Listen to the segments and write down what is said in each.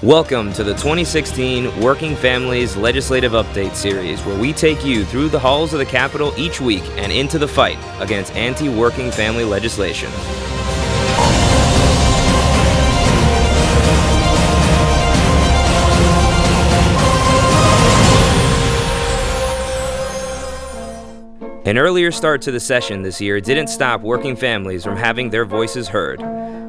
Welcome to the 2016 Working Families Legislative Update Series, where we take you through the halls of the Capitol each week and into the fight against anti-working family legislation. An earlier start to the session this year didn't stop working families from having their voices heard.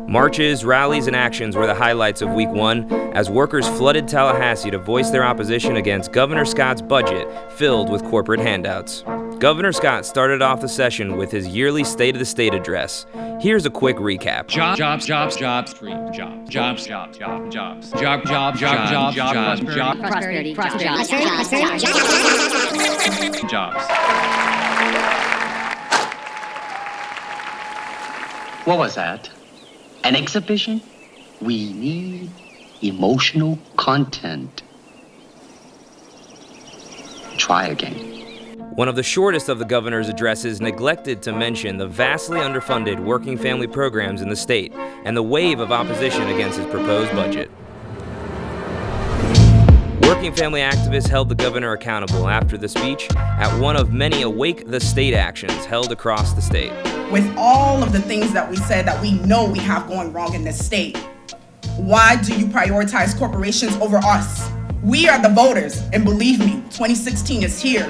Marches, rallies, and actions were the highlights of Week 1 as workers flooded Tallahassee to voice their opposition against Governor Scott's budget filled with corporate handouts. Governor Scott started off the session with his yearly State of the State address. Here's a quick recap. Jobs, prosperity. What was that? An exhibition? We need emotional content. Try again. One of the shortest of the governor's addresses neglected to mention the vastly underfunded working family programs in the state and the wave of opposition against his proposed budget. Working family activists held the governor accountable after the speech at one of many Awake the State actions held across the state. With all of the things that we said that we know we have going wrong in this state, why do you prioritize corporations over us? We are the voters, and believe me, 2016 is here.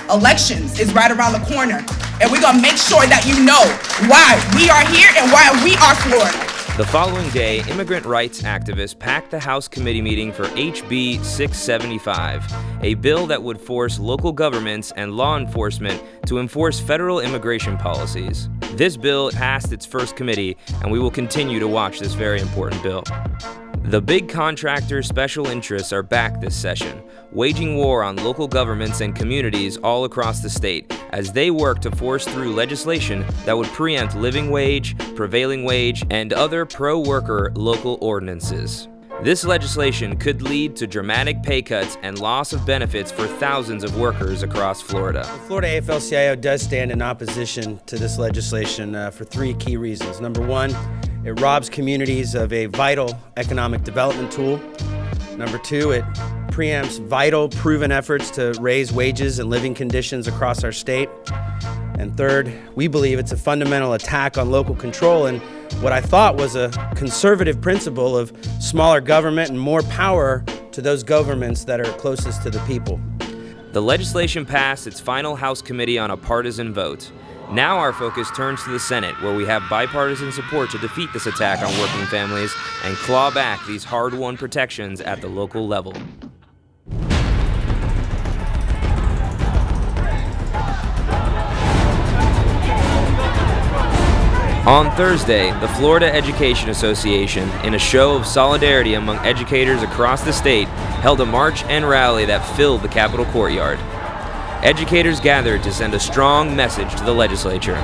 Elections is right around the corner, and we're gonna make sure that you know why we are here and why we are Florida. The following day, immigrant rights activists packed the House committee meeting for HB 675, a bill that would force local governments and law enforcement to enforce federal immigration policies. This bill passed its first committee, and we will continue to watch this very important bill. The big contractor special interests are back this session, waging war on local governments and communities all across the state as they work to force through legislation that would preempt living wage, prevailing wage, and other pro-worker local ordinances. This legislation could lead to dramatic pay cuts and loss of benefits for thousands of workers across Florida. The Florida AFL-CIO does stand in opposition to this legislation for three key reasons. Number one, it robs communities of a vital economic development tool. Number two, it preempts vital, proven efforts to raise wages and living conditions across our state. And third, we believe it's a fundamental attack on local control and what I thought was a conservative principle of smaller government and more power to those governments that are closest to the people. The legislation passed its final House committee on a partisan vote. Now our focus turns to the Senate, where we have bipartisan support to defeat this attack on working families and claw back these hard-won protections at the local level. On Thursday, the Florida Education Association, in a show of solidarity among educators across the state, held a march and rally that filled the Capitol courtyard. Educators gathered to send a strong message to the legislature.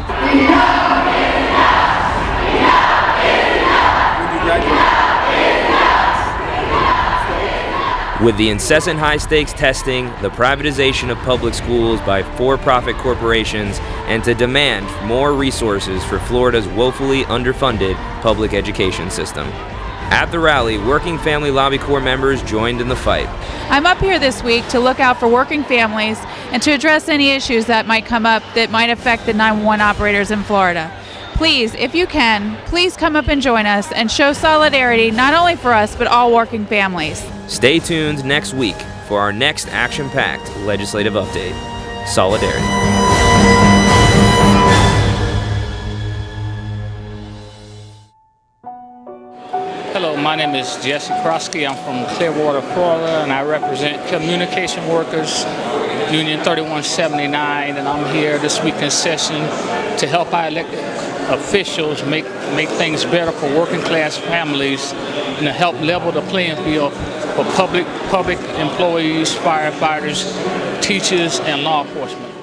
With the incessant high-stakes testing, the privatization of public schools by for-profit corporations, and to demand more resources for Florida's woefully underfunded public education system. At the rally, Working Family Lobby Corps members joined in the fight. I'm up here this week to look out for working families and to address any issues that might come up that might affect the 911 operators in Florida. Please, if you can, please come up and join us and show solidarity not only for us, but all working families. Stay tuned next week for our next action-packed legislative update. Solidarity. Hello, my name is Jesse Krosky. I'm from Clearwater, Florida, and I represent Communication Workers Union 3179, and I'm here this week in session to help our elected officials make things better for working class families and to help level the playing field for public employees, firefighters, teachers, and law enforcement.